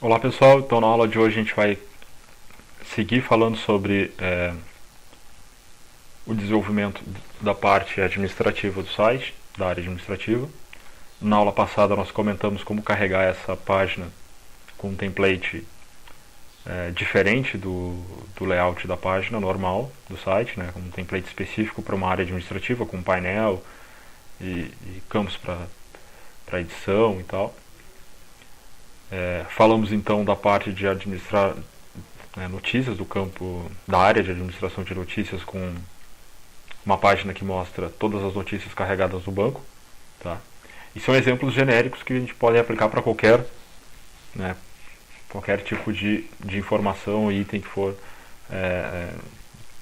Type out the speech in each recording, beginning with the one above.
Olá pessoal, então na aula de hoje a gente vai seguir falando sobre o desenvolvimento da parte administrativa do site, da área administrativa. Na aula passada nós comentamos como carregar essa página com um template diferente do layout da página normal do site, né, com um template específico para uma área administrativa, com painel e campos para edição e tal. Falamos então da parte de administrar notícias, do campo da área de administração de notícias, com uma página que mostra todas as notícias carregadas no banco. Tá? E são exemplos genéricos que a gente pode aplicar para qualquer tipo de informação ou item que for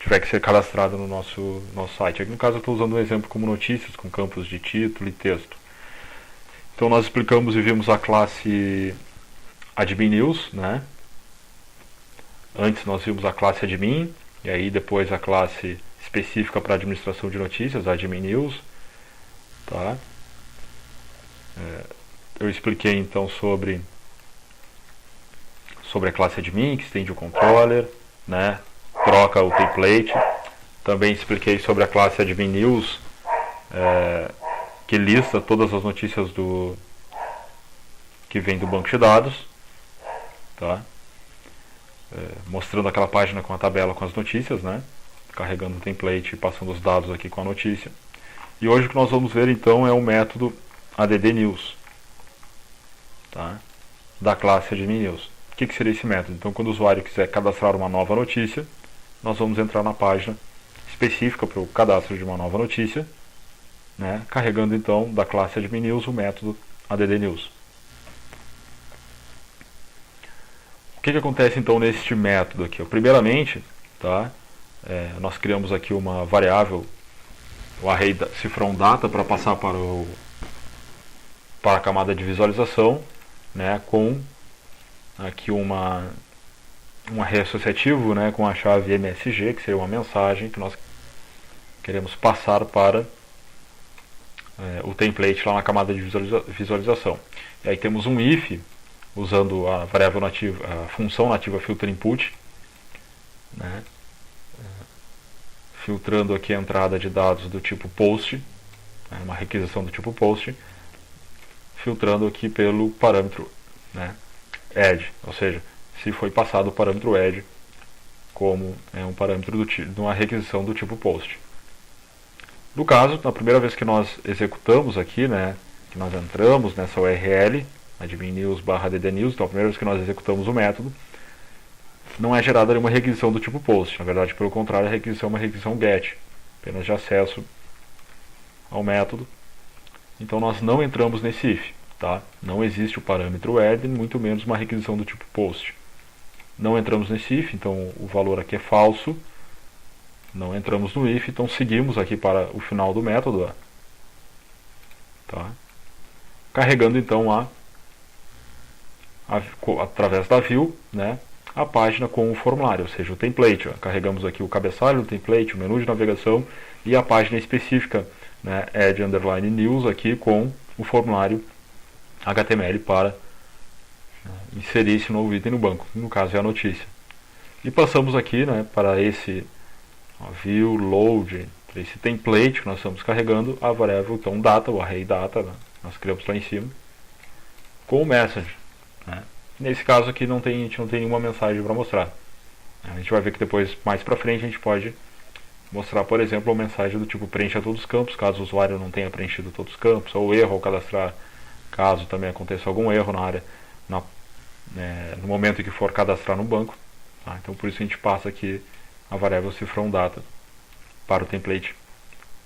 tiver que ser cadastrado no nosso site. Aqui no caso eu estou usando um exemplo como notícias, com campos de título e texto. Então nós explicamos e vimos a classe Admin News, né? Antes nós vimos a classe Admin, e aí depois a classe específica para administração de notícias, Admin News. Tá? Eu expliquei então sobre a classe Admin, que estende o controller, né? Troca o template. Também expliquei sobre a classe Admin News, que lista todas as notícias que vem do banco de dados. Tá? Mostrando aquela página com a tabela com as notícias, né? Carregando o template e passando os dados aqui com a notícia. E hoje o que nós vamos ver então é o método add news, tá? Da classe admin news. O que seria esse método? Então, quando o usuário quiser cadastrar uma nova notícia, nós vamos entrar na página específica para o cadastro de uma nova notícia, né? Carregando então da classe admin news o método add news. O que acontece então neste método aqui? Primeiramente, tá? Nós criamos aqui uma variável, o array cifrão data, para passar para a camada de visualização, né? Com aqui um array associativo, né? Com a chave MSG, que seria uma mensagem que nós queremos passar para o template lá na camada de visualização. E aí temos um if, usando a variável nativa, a função nativa filter input, né? Filtrando aqui a entrada de dados do tipo post, né? Uma requisição do tipo post, filtrando aqui pelo parâmetro, né? Add, ou seja, se foi passado o parâmetro add como um parâmetro de uma requisição do tipo post. No caso, na primeira vez que nós executamos aqui, né, que nós entramos nessa URL, admin news /add news, então a primeira vez que nós executamos o método, não é gerada nenhuma requisição do tipo post. Na verdade, pelo contrário, a requisição é uma requisição get, apenas de acesso ao método. Então nós não entramos nesse if, tá? Não existe o parâmetro add, muito menos uma requisição do tipo post. Não entramos nesse if, então o valor aqui é falso. Não entramos no if, então seguimos aqui para o final do método, tá? Carregando então através da view, né, a página com o formulário, ou seja, o template. Carregamos aqui o cabeçalho do template, o menu de navegação e a página específica, né, add underline news aqui com o formulário HTML para inserir esse novo item no banco, no caso é a notícia. E passamos aqui, né, para esse view load, para esse template que nós estamos carregando, a variável então data, o array data, né, nós criamos lá em cima, com o message. Né? Nesse caso aqui a gente não tem nenhuma mensagem para mostrar. A gente vai ver que depois, mais para frente, a gente pode mostrar, por exemplo, uma mensagem do tipo preencha todos os campos, caso o usuário não tenha preenchido todos os campos, ou erro ao cadastrar, caso também aconteça algum erro na área, no momento em que for cadastrar no banco. Tá? Então por isso a gente passa aqui a variável cifrão data para o template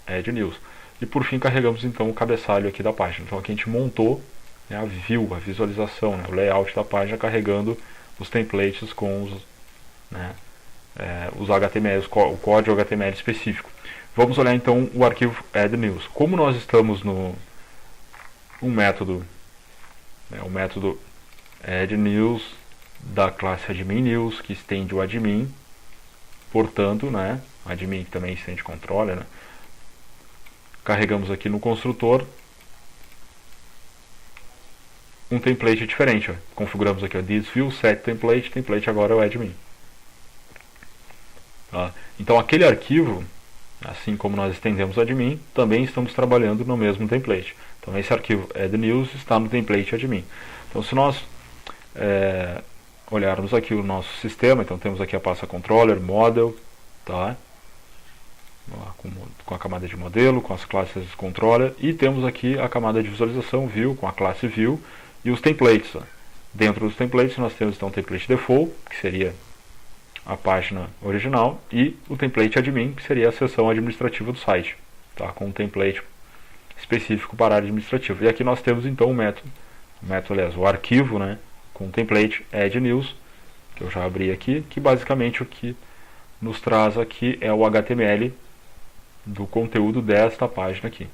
add news. E por fim carregamos então o cabeçalho aqui da página. Então aqui a gente montou a view, a visualização, né, o layout da página, carregando os templates com os HTML, o código HTML específico. Vamos olhar então o arquivo add news. Como nós estamos no método, o método add news da classe admin news, que estende o admin, portanto, né, admin que também estende controller, né, carregamos aqui no construtor um template diferente. Ó. Configuramos aqui, ó, this view, set template, template agora é o admin. Tá? Então aquele arquivo, assim como nós estendemos o admin, também estamos trabalhando no mesmo template. Então esse arquivo add-news está no template admin. Então se nós olharmos aqui o nosso sistema, então temos aqui a pasta controller, model, tá? Com a camada de modelo, com as classes controller, e temos aqui a camada de visualização, view, com a classe view, e os templates. Tá? Dentro dos templates nós temos então o template default, que seria a página original, e o template admin, que seria a seção administrativa do site, tá? Com um template específico para a área administrativa. E aqui nós temos então o arquivo, né, com o template add-news, que eu já abri aqui, que basicamente o que nos traz aqui é o HTML do conteúdo desta página aqui.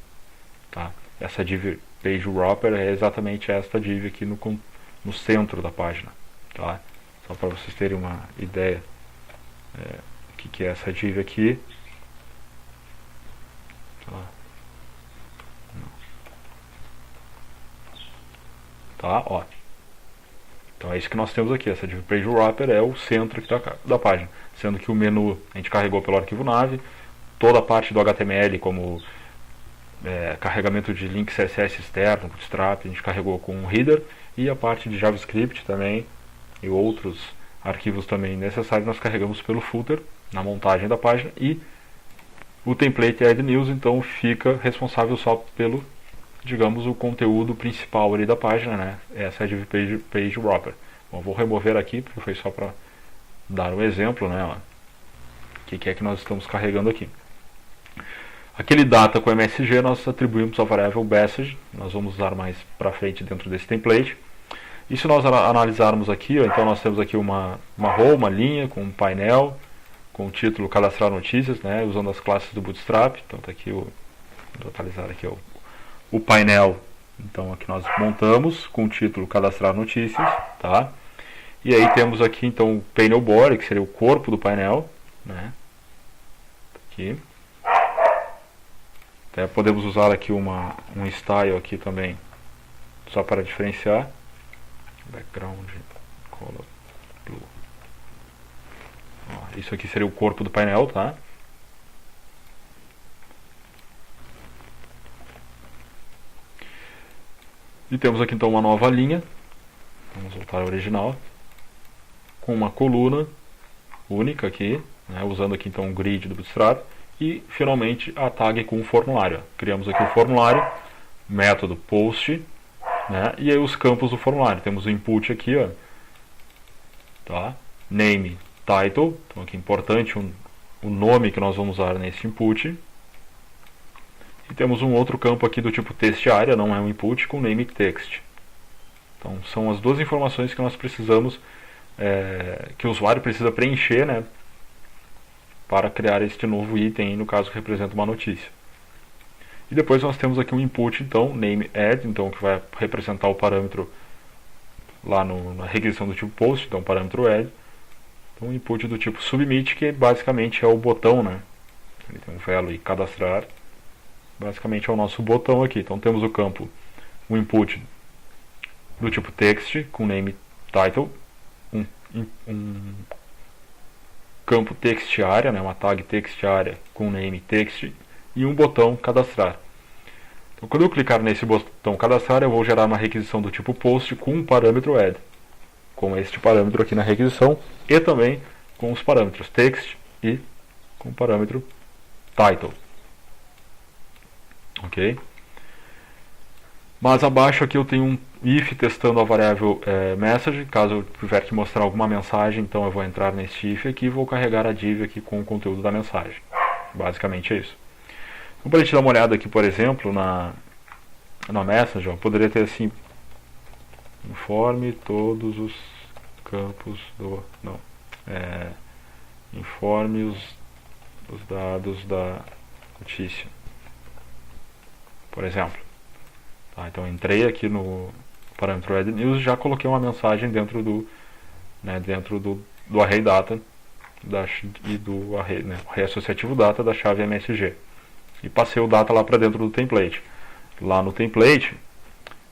Tá? Essa div page wrapper é exatamente esta div aqui no centro da página. Tá? Só para vocês terem uma ideia o que é essa div aqui. Tá? Ó. Então é isso que nós temos aqui. Essa div page wrapper é o centro aqui da página. Sendo que o menu a gente carregou pelo arquivo nav, toda a parte do HTML, como carregamento de link CSS externo, Bootstrap, a gente carregou com o header, e a parte de JavaScript também, e outros arquivos também necessários, nós carregamos pelo footer, na montagem da página, e o template add-news, então, fica responsável só pelo, digamos, o conteúdo principal ali da página, né? Essa é a div page wrapper. Bom, vou remover aqui, porque foi só para dar um exemplo, né? O que é que nós estamos carregando aqui. Aquele data com MSG nós atribuímos a variável message, nós vamos usar mais para frente dentro desse template. E se nós analisarmos aqui, ó, então nós temos aqui uma row, uma linha com um painel, com o título cadastrar notícias, né, usando as classes do Bootstrap. Então está aqui, vou atualizar aqui o painel, então aqui nós montamos com o título cadastrar notícias, tá? E aí temos aqui então o panel body, que seria o corpo do painel, né? Aqui. Até podemos usar aqui um style aqui também, só para diferenciar. Background color blue. Ó, isso aqui seria o corpo do painel, tá? E temos aqui então uma nova linha. Vamos voltar ao original. Com uma coluna única aqui, né, usando aqui então o grid do Bootstrap. E finalmente a tag com o formulário. Criamos aqui o formulário, método post, né, e aí os campos do formulário. Temos o input aqui, ó, tá? Name, title, então aqui é importante o nome que nós vamos usar nesse input. E temos um outro campo aqui do tipo text area, não é um input, com name text. Então são as duas informações que nós precisamos, que o usuário precisa preencher, né, para criar este novo item, no caso que representa uma notícia. E depois nós temos aqui um input, então, name add, então, que vai representar o parâmetro lá na requisição do tipo post, então parâmetro add. Então um input do tipo submit, que basicamente é o botão, né? Ele tem um value e cadastrar. Basicamente é o nosso botão aqui. Então temos o campo, o input do tipo text, com name title, um campo text area, né, uma tag text area com name text, e um botão cadastrar. Então, quando eu clicar nesse botão cadastrar, eu vou gerar uma requisição do tipo post com um parâmetro add, com este parâmetro aqui na requisição, e também com os parâmetros text e com o parâmetro title. Ok? Mas abaixo aqui eu tenho um if testando a variável message. Caso eu tiver que mostrar alguma mensagem, então eu vou entrar nesse if aqui e vou carregar a div aqui com o conteúdo da mensagem. Basicamente é isso. Então, para a gente dar uma olhada aqui, por exemplo, na message, ó, poderia ter assim: informe todos os campos do... Não. Informe os dados da notícia. Por exemplo. Tá, então entrei aqui no parâmetro add-news e já coloquei uma mensagem dentro do array data e do array, né, array associativo data da chave MSG. E passei o data lá para dentro do template. Lá no template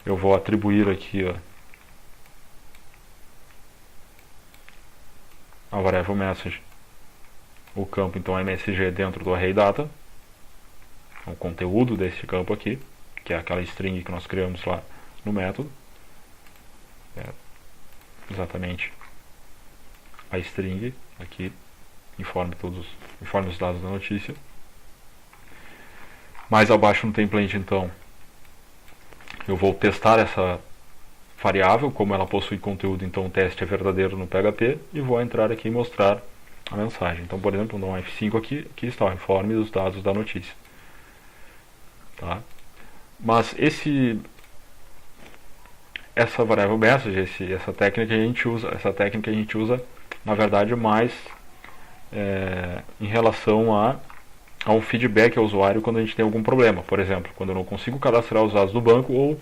eu vou atribuir aqui, ó, a variável message, o campo então MSG dentro do array data, o conteúdo desse campo aqui, que é aquela string que nós criamos lá no método, exatamente a string aqui, informe os dados da notícia. Mais abaixo no template, então, eu vou testar essa variável, como ela possui conteúdo, então o teste é verdadeiro no PHP, e vou entrar aqui e mostrar a mensagem. Então, por exemplo, no F5 aqui está o informe dos dados da notícia. Tá? Mas essa variável message, essa técnica a gente usa, na verdade, mais em relação a um feedback ao usuário quando a gente tem algum problema. Por exemplo, quando eu não consigo cadastrar os dados do banco, ou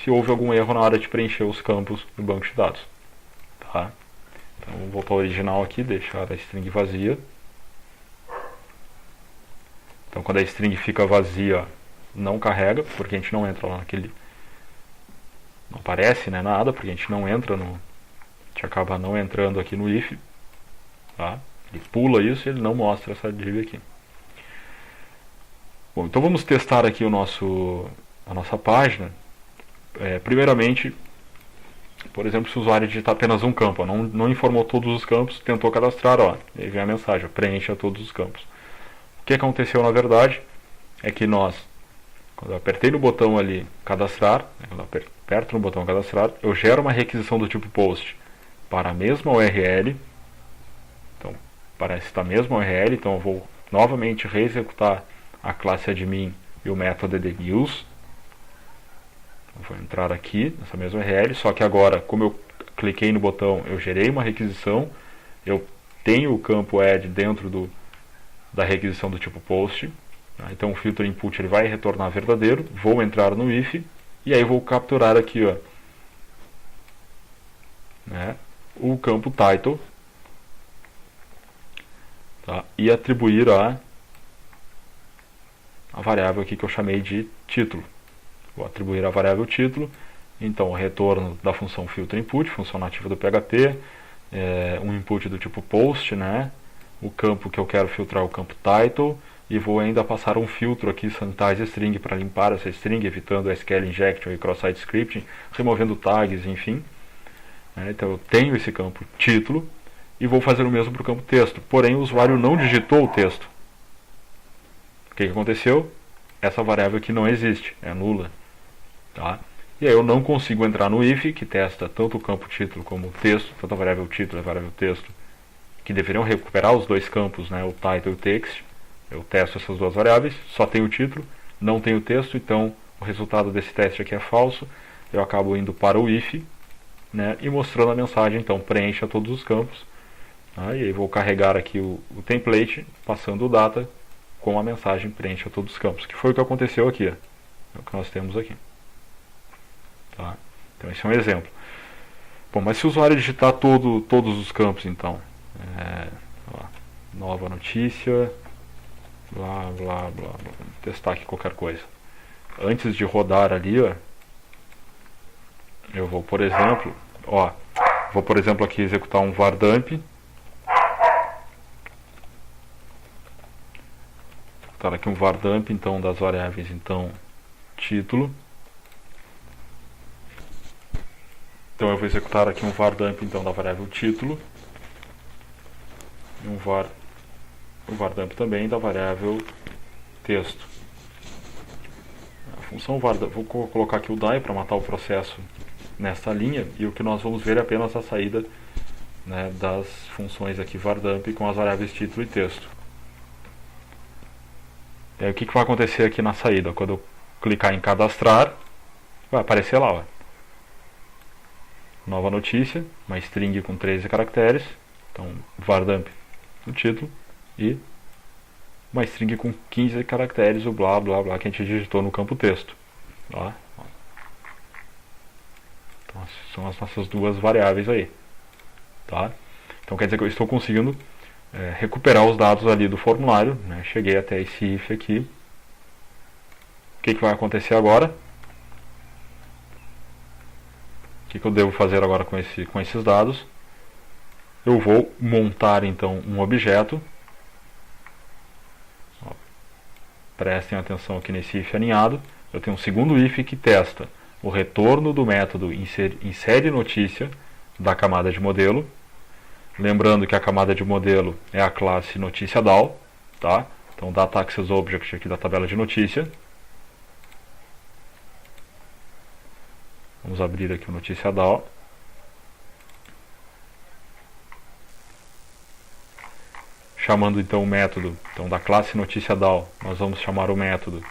se houve algum erro na hora de preencher os campos do banco de dados. Tá? Então, vou voltar ao original aqui, deixar a string vazia. Então, quando a string fica vazia, não carrega, porque a gente não entra lá naquele... Não aparece, né, nada, porque a gente não entra no... A gente acaba não entrando aqui no if. Tá? Ele pula isso e ele não mostra essa div aqui. Bom, então vamos testar aqui a nossa página. Primeiramente, por exemplo, se o usuário digitar apenas um campo, não informou todos os campos, tentou cadastrar, aí vem a mensagem, preencha todos os campos. O que aconteceu na verdade é que quando eu apertei no botão ali cadastrar, quando eu aperto no botão cadastrar, eu gero uma requisição do tipo post para a mesma URL, então para esta mesma URL, então eu vou novamente reexecutar a classe admin e o método edNews. Vou entrar aqui nessa mesma URL, só que agora, como eu cliquei no botão, eu gerei uma requisição, eu tenho o campo add dentro da requisição do tipo post, tá? Então o filtro input ele vai retornar verdadeiro, vou entrar no if, e aí vou capturar aqui o campo title, tá? E atribuir a variável aqui que eu chamei de título. Vou atribuir a variável título, então o retorno da função filter input, função nativa do PHP, um input do tipo post, né? O campo que eu quero filtrar é o campo title, e vou ainda passar um filtro aqui, sanitize string, para limpar essa string, evitando SQL injection e cross-site scripting, removendo tags, enfim. Então eu tenho esse campo título, e vou fazer o mesmo para o campo texto, porém o usuário não digitou o texto. O que aconteceu? Essa variável aqui não existe, é nula. Tá? E aí eu não consigo entrar no if, que testa tanto o campo título como o texto, tanto a variável título e a variável texto, que deveriam recuperar os dois campos, né, o title e o text. Eu testo essas duas variáveis, só tem o título, não tem o texto, então o resultado desse teste aqui é falso. Eu acabo indo para o if, né, e mostrando a mensagem, então preencha todos os campos. Tá? E aí vou carregar aqui o template, passando o data com a mensagem preencha todos os campos, que foi o que aconteceu aqui. É o que nós temos aqui. Tá? Então esse é um exemplo. Bom, mas se o usuário digitar todos os campos, então, nova notícia, blá blá blá, vou testar aqui qualquer coisa. Antes de rodar ali, eu vou, por exemplo, aqui executar um var dump. Executar aqui um var dump, então, das variáveis, então, título. Então eu vou executar aqui um var dump, então, da variável título. E um var dump também da variável texto. A função var dump, vou colocar aqui o die para matar o processo nessa linha, e o que nós vamos ver é apenas a saída, né, das funções aqui var dump com as variáveis título e texto. E aí o que vai acontecer aqui na saída? Quando eu clicar em cadastrar, vai aparecer lá, nova notícia, uma string com 13 caracteres, então var dump no título, e uma string com 15 caracteres, o blá blá blá que a gente digitou no campo texto. Tá? Então são as nossas duas variáveis aí. Tá? Então quer dizer que eu estou conseguindo recuperar os dados ali do formulário, né? Cheguei até esse if aqui. O que vai acontecer agora? O que eu devo fazer agora com esses dados? eu vou montar então um objeto. Ó, prestem atenção aqui nesse if aninhado. Eu tenho um segundo if que testa o retorno do método insere notícia da camada de modelo. Lembrando que a camada de modelo é a classe notícia DAO, tá? Então data access object aqui da tabela de notícia. Vamos abrir aqui o notícia DAO. Chamando então o método então, da classe notícia DAO, nós vamos chamar o método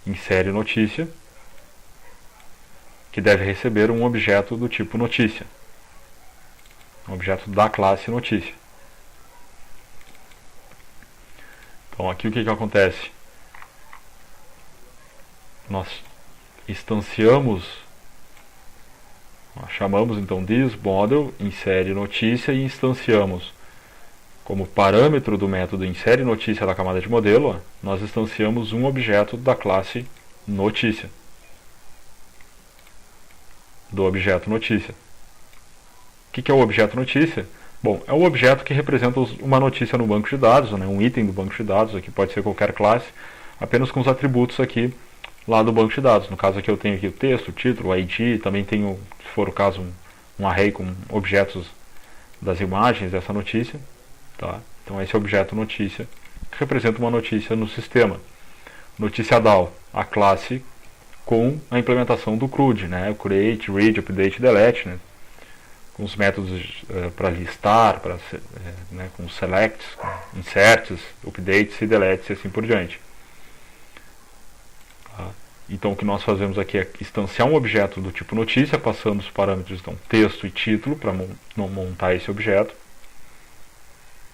insere notícia, que deve receber um objeto do tipo notícia. Um objeto da classe notícia. Então aqui o que acontece? Nós instanciamos, chamamos então this model, insere notícia e instanciamos como parâmetro do método insere notícia da camada de modelo, nós instanciamos um objeto da classe notícia. Do objeto notícia. O que é o objeto notícia? Bom, é o objeto que representa uma notícia no banco de dados, né, um item do banco de dados, aqui pode ser qualquer classe, apenas com os atributos aqui lá do banco de dados. No caso aqui eu tenho aqui o texto, o título, o ID, também tenho, se for o caso, um array com objetos das imagens dessa notícia. Tá? Então esse é o objeto notícia, que representa uma notícia no sistema. Notícia DAO, a classe com a implementação do CRUD, né? O create, read, update, delete, né? Com os métodos para listar, né? Com selects, com inserts, updates e deletes e assim por diante. Tá? Então o que nós fazemos aqui é instanciar um objeto do tipo notícia, passando os parâmetros então, texto e título para montar esse objeto.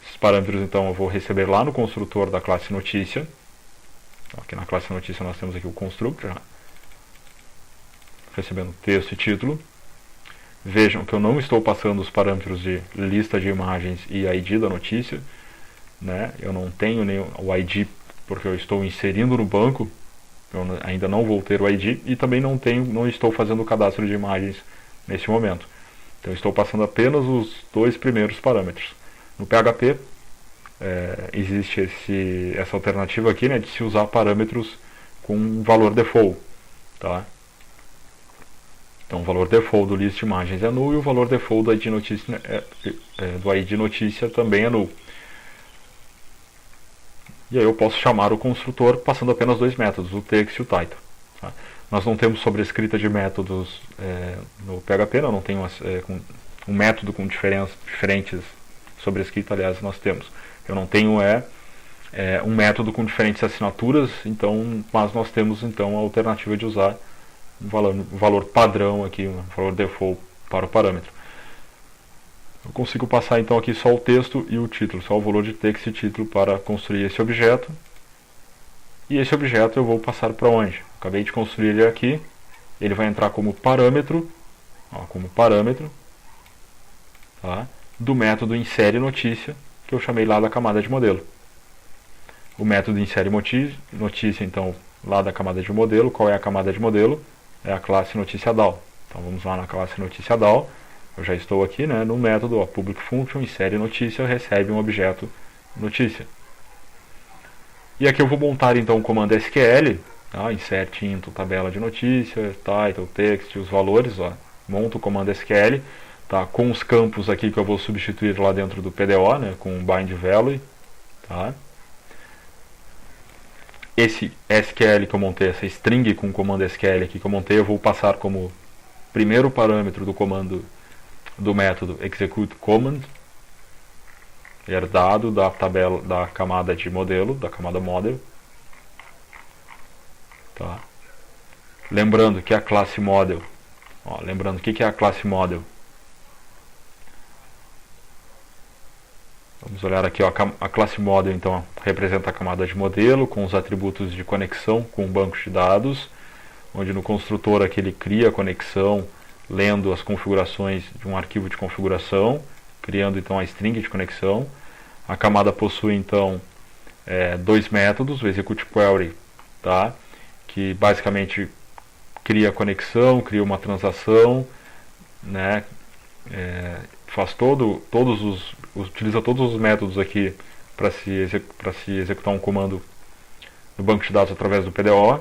Esses parâmetros então eu vou receber lá no construtor da classe notícia. Aqui na classe notícia nós temos aqui o constructor, já recebendo texto e título. Vejam que eu não estou passando os parâmetros de lista de imagens e ID da notícia, né? Eu não tenho nem o ID porque eu estou inserindo no banco, eu ainda não vou ter o ID e também não estou fazendo o cadastro de imagens nesse momento. Então eu estou passando apenas os dois primeiros parâmetros. No PHP existe essa alternativa aqui, né, de se usar parâmetros com valor default, tá? Então o valor default do list imagens é null e o valor default do ID notícia também é null. E aí eu posso chamar o construtor passando apenas dois métodos, o text e o title. Tá? Nós não temos sobrescrita de métodos no PHP, não tenho um método com diferentes sobrescrita, aliás, nós temos. Eu não tenho um método com diferentes assinaturas, então, mas nós temos então a alternativa de usar um valor padrão aqui, um valor default para o parâmetro. Eu consigo passar então aqui só o texto e o título, só o valor de texto e título para construir esse objeto. E esse objeto eu vou passar para onde? Acabei de construir ele aqui, ele vai entrar como parâmetro, tá? Do método insere notícia, que eu chamei lá da camada de modelo. O método insere notícia, então, lá da camada de modelo. Qual é a camada de modelo? É a classe notícia DAO. Então vamos lá na classe notícia DAO. Eu já estou aqui, né, no método public function insere notícia, recebe um objeto notícia. E aqui eu vou montar então o comando SQL, tá? Insert into tabela de notícia, title, text, os valores, ó. Monto o comando SQL, tá? Com os campos aqui que eu vou substituir lá dentro do PDO, né, com bind value, tá? Esse SQL que eu montei, essa string com o comando SQL aqui que eu montei, eu vou passar como primeiro parâmetro do comando do método execute command, herdado da tabela da camada de modelo, da camada model, tá? Lembrando que a classe model, lembrando o que é a classe model. Vamos olhar aqui, ó, a classe model então representa a camada de modelo com os atributos de conexão com o banco de dados, onde no construtor aqui ele cria a conexão lendo as configurações de um arquivo de configuração, criando então a string de conexão. A camada possui então dois métodos, o execute query, tá? Que basicamente cria a conexão, cria uma transação, né? utiliza todos os métodos aqui para se executar um comando no banco de dados através do PDO.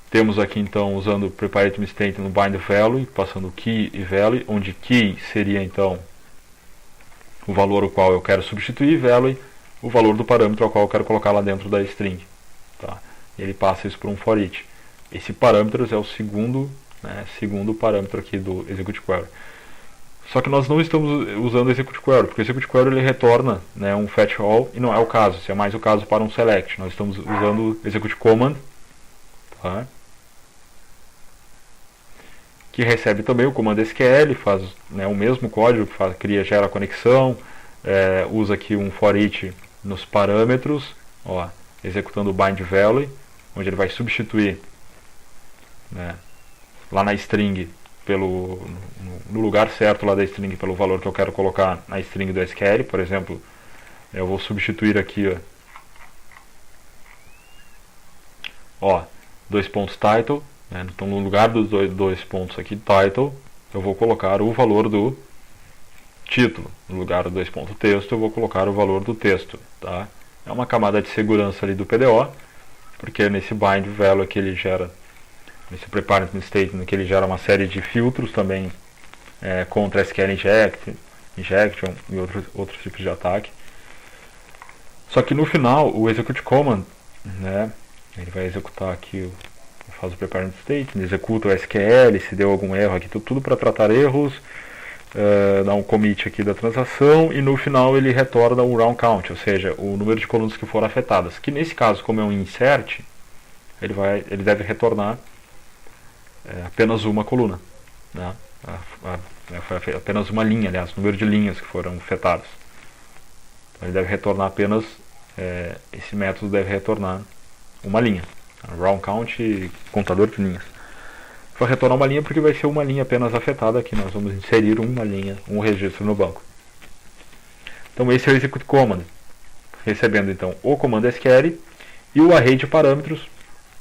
Temos aqui então usando o Preparatory State no bind value, passando key e value, onde key seria então o valor o qual eu quero substituir, value o valor do parâmetro ao qual eu quero colocar lá dentro da string. Tá? E ele passa isso por um for each. Esse parâmetros é o segundo parâmetro aqui do execute query. Só que nós não estamos usando o execute query, porque o execute query ele retorna, né, um fetch all, e não é o caso, isso é mais o caso para um select. Nós estamos usando o execute command, tá? Que recebe também o comando SQL, faz, né, o mesmo código, gera a conexão, usa aqui um for each nos parâmetros, ó, executando o bind value, onde ele vai substituir, né, lá na string, no lugar certo lá da string, pelo valor que eu quero colocar na string do SQL. Por exemplo, eu vou substituir aqui, ó, dois pontos title, né? Então no lugar dos dois pontos aqui title, eu vou colocar o valor do título. No lugar do dois pontos texto, eu vou colocar o valor do texto, tá? É uma camada de segurança ali do PDO, porque nesse bind value que ele gera, nesse preparatory statement, que ele gera uma série de filtros também contra SQL injection e outros tipos de ataque. Só que no final o execute command, né, ele vai executar aqui, faz o preparatory statement, executa o SQL, se deu algum erro aqui, tudo para tratar erros, dá um commit aqui da transação, e no final ele retorna o round count, ou seja, o número de colunas que foram afetadas, que nesse caso, como é um insert, ele deve retornar apenas uma coluna, né? Foi apenas uma linha, aliás, o número de linhas que foram afetadas. Então ele deve retornar apenas, esse método deve retornar uma linha, round count e contador de linhas. Vai retornar uma linha porque vai ser uma linha apenas afetada, que nós vamos inserir uma linha, um registro no banco. Então esse é o execute command, recebendo então o comando SQL e o array de parâmetros,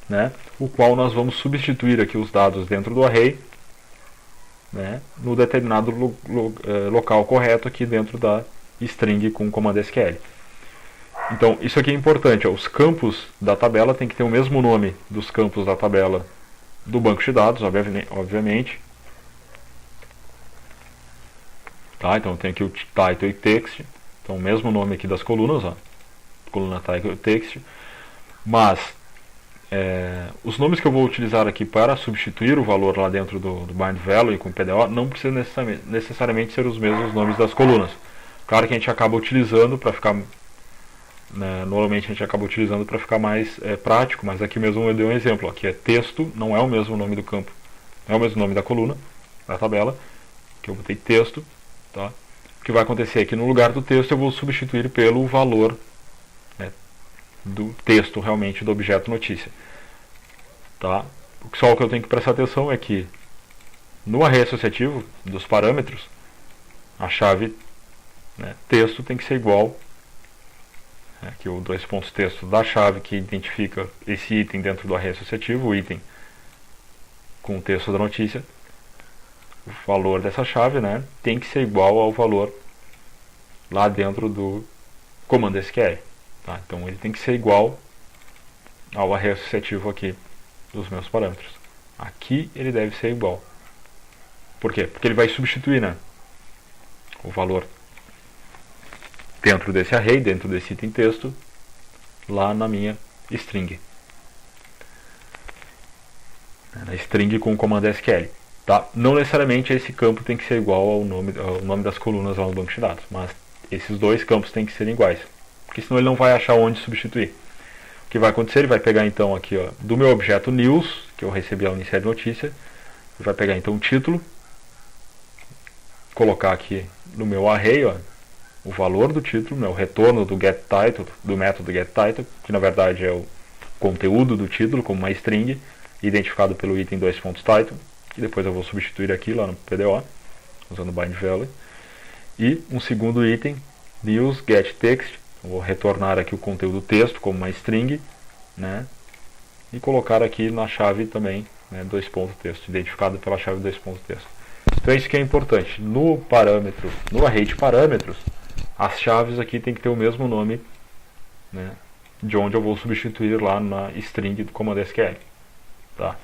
né, o qual nós vamos substituir aqui os dados dentro do array, né, no determinado local correto aqui dentro da string com o comando SQL. Então isso aqui é importante, os campos da tabela tem que ter o mesmo nome dos campos da tabela do banco de dados, obviamente. Tá, então tem aqui o title e text, então o mesmo nome aqui das colunas, ó, coluna title e text, mas os nomes que eu vou utilizar aqui para substituir o valor lá dentro do bind value com o PDO não precisam necessariamente ser os mesmos nomes das colunas. Claro que a gente acaba utilizando para ficar, né, normalmente a gente acaba utilizando para ficar mais prático, mas aqui mesmo eu dei um exemplo. Aqui é texto, não é o mesmo nome do campo, não é o mesmo nome da coluna, da tabela, que eu botei texto, tá? O que vai acontecer é que no lugar do texto eu vou substituir pelo valor, né, do texto realmente do objeto notícia, tá? Só o que eu tenho que prestar atenção é que no array associativo dos parâmetros, a chave, né, texto tem que ser igual, aqui o dois pontos texto da chave que identifica esse item dentro do array associativo, o item com o texto da notícia, o valor dessa chave, né, tem que ser igual ao valor lá dentro do comando SQL. Tá? Então ele tem que ser igual ao array associativo aqui dos meus parâmetros. Aqui ele deve ser igual. Por quê? Porque ele vai substituir, né, o valor dentro desse array, dentro desse item texto, lá na minha string. Na string com o comando SQL. Tá? Não necessariamente esse campo tem que ser igual ao nome das colunas lá no banco de dados, mas esses dois campos têm que ser iguais, porque senão ele não vai achar onde substituir. O que vai acontecer? Ele vai pegar então aqui, ó, do meu objeto news, que eu recebi ao iniciar de notícia, ele vai pegar então o título, colocar aqui no meu array, ó, o valor do título, né, o retorno do getTitle, do método getTitle, que na verdade é o conteúdo do título como uma string, identificado pelo item 2.title, que depois eu vou substituir aqui lá no PDO, usando bind value, e um segundo item, news getText, eu vou retornar aqui o conteúdo texto como uma string, né, e colocar aqui na chave também, né, 2.texto, identificado pela chave 2.texto. Então isso que é importante. No parâmetro, no array de parâmetros, as chaves aqui tem que ter o mesmo nome, né, de onde eu vou substituir lá na string do comando SQL. Tá?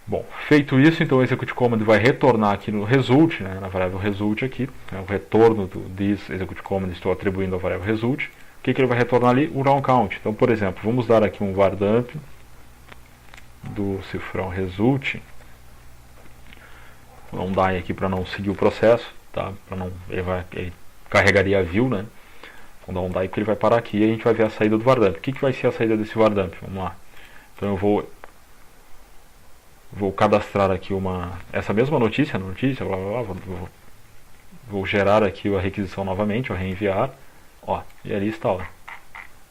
Bom, feito isso, então o execute command vai retornar aqui no result, né, na variável result aqui, né, o retorno do this execute command estou atribuindo à variável result. O que ele vai retornar ali? O round count. Então, por exemplo, vamos dar aqui um var dump do cifrão result. Vou dar um die aqui para não seguir o processo, tá? Para não, ele carregaria a view, né? Vou dar um die porque ele vai parar aqui e a gente vai ver a saída do var dump. O que vai ser a saída desse var dump? Vamos lá. Então eu vou cadastrar aqui essa mesma notícia, blá, blá, blá, vou gerar aqui a requisição novamente, vou reenviar, ó, e ali está, ó,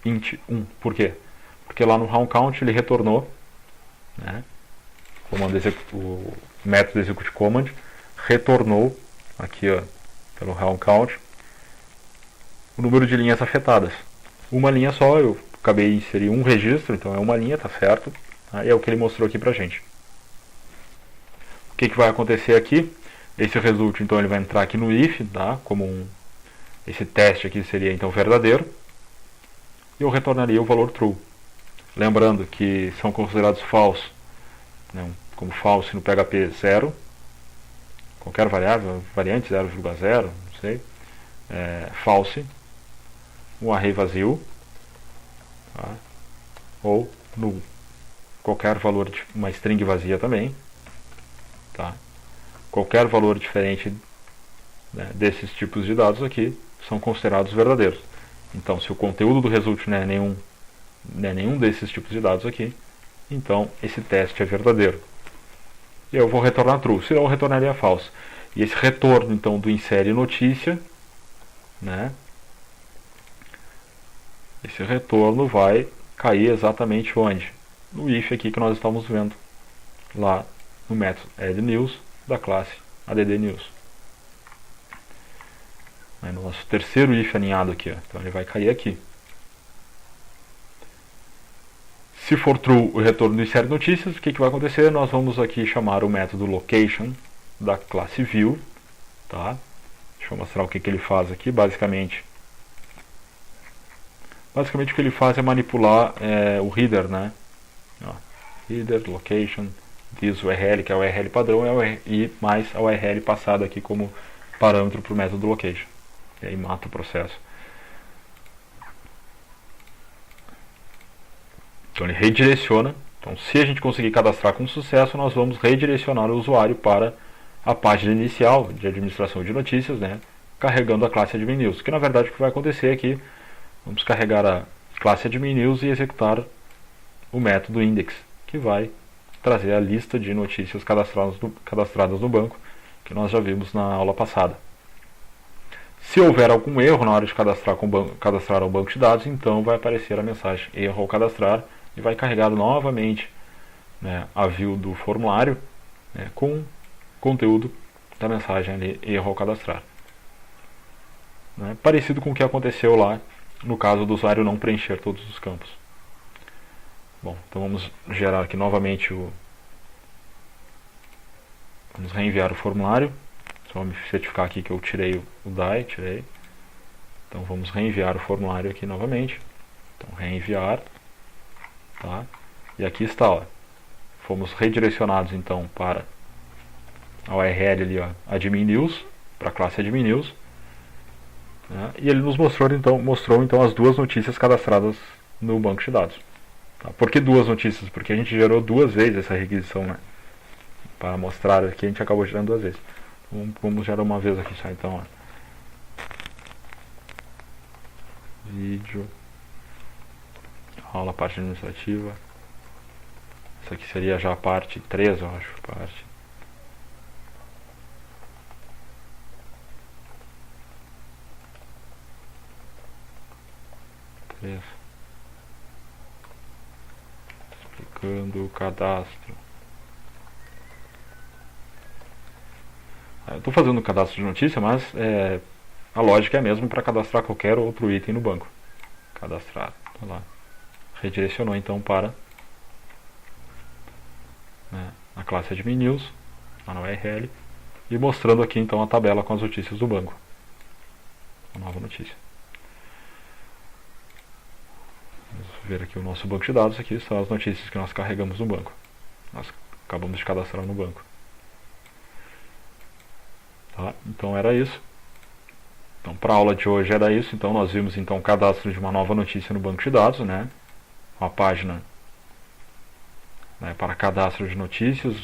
int 1. Por quê? Porque lá no round count ele retornou, né, o método execute command retornou aqui, ó, pelo round count, o número de linhas afetadas. Uma linha só, eu acabei de inserir um registro, então é uma linha, tá certo, tá? E é o que ele mostrou aqui pra gente. O que vai acontecer aqui? Esse result, então, ele vai entrar aqui no if, tá? Como esse teste aqui seria então verdadeiro, e eu retornaria o valor true. Lembrando que são considerados false, né, como false no PHP 0, qualquer variante 0,0, não sei, false, um array vazio, tá? Ou null, qualquer valor, uma string vazia também, tá? Qualquer valor diferente, né, desses tipos de dados aqui são considerados verdadeiros. Então, se o conteúdo do result não é nenhum desses tipos de dados aqui, então esse teste é verdadeiro. E eu vou retornar true, senão eu retornaria false. E esse retorno, então, do insere notícia, né, esse retorno vai cair exatamente onde? No if aqui que nós estamos vendo, lá no método addNews da classe addNews. É no nosso terceiro if aninhado aqui, ó. Então ele vai cair aqui. Se for true o retorno do insere notícias, o que vai acontecer? Nós vamos aqui chamar o método location da classe view, tá? Deixa eu mostrar o que ele faz aqui. Basicamente o que ele faz é manipular o header, né? Ó, header, location, this URL, que é o URL padrão, e mais a URL passada aqui como parâmetro para o método location. E aí mata o processo. Então ele redireciona. Então, se a gente conseguir cadastrar com sucesso, nós vamos redirecionar o usuário para a página inicial de administração de notícias, né, carregando a classe admin news. Que na verdade o que vai acontecer aqui, vamos carregar a classe admin news e executar o método index, que vai trazer a lista de notícias cadastradas no banco, que nós já vimos na aula passada. Se houver algum erro na hora de cadastrar ao banco de dados, então vai aparecer a mensagem erro ao cadastrar e vai carregar novamente, né, a view do formulário, né, com conteúdo da mensagem ali, erro ao cadastrar. Né, parecido com o que aconteceu lá no caso do usuário não preencher todos os campos. Bom, então vamos gerar aqui novamente vamos reenviar o formulário. Só me certificar aqui que eu tirei o die, tirei. Então vamos reenviar o formulário aqui novamente. Então reenviar, tá? E aqui está, ó. Fomos redirecionados então para a URL ali, ó, admin news, para a classe admin news. Né? E ele nos mostrou então as duas notícias cadastradas no banco de dados. Tá? Por que duas notícias? Porque a gente gerou duas vezes essa requisição, né? Para mostrar aqui, a gente acabou gerando duas vezes. Vamos gerar uma vez aqui só, então, ó. Vídeo, aula, parte administrativa. Essa aqui seria já a parte 3, eu acho. Parte 3. Explicando o cadastro. Eu estou fazendo o cadastro de notícia, mas a lógica é a mesma para cadastrar qualquer outro item no banco. Cadastrar, tá lá. Redirecionou então para, né, a classe admin news lá na URL, e mostrando aqui então a tabela com as notícias do banco. Uma nova notícia. Vamos ver aqui o nosso banco de dados, aqui são as notícias que nós carregamos no banco. Nós acabamos de cadastrar no banco. Tá? Então era isso. Então para a aula de hoje era isso. Então nós vimos então o cadastro de uma nova notícia no banco de dados, né? Uma página, né, para cadastro de notícias,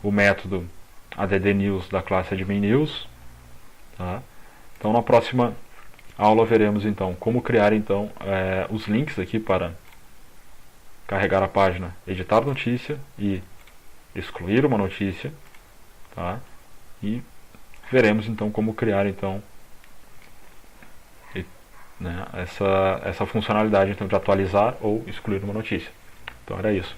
o método ADD News da classe Admin News. Tá? Então na próxima aula veremos então como criar então os links aqui para carregar a página, editar notícia e excluir uma notícia, tá? E veremos então como criar então essa funcionalidade então de atualizar ou excluir uma notícia. Então era isso.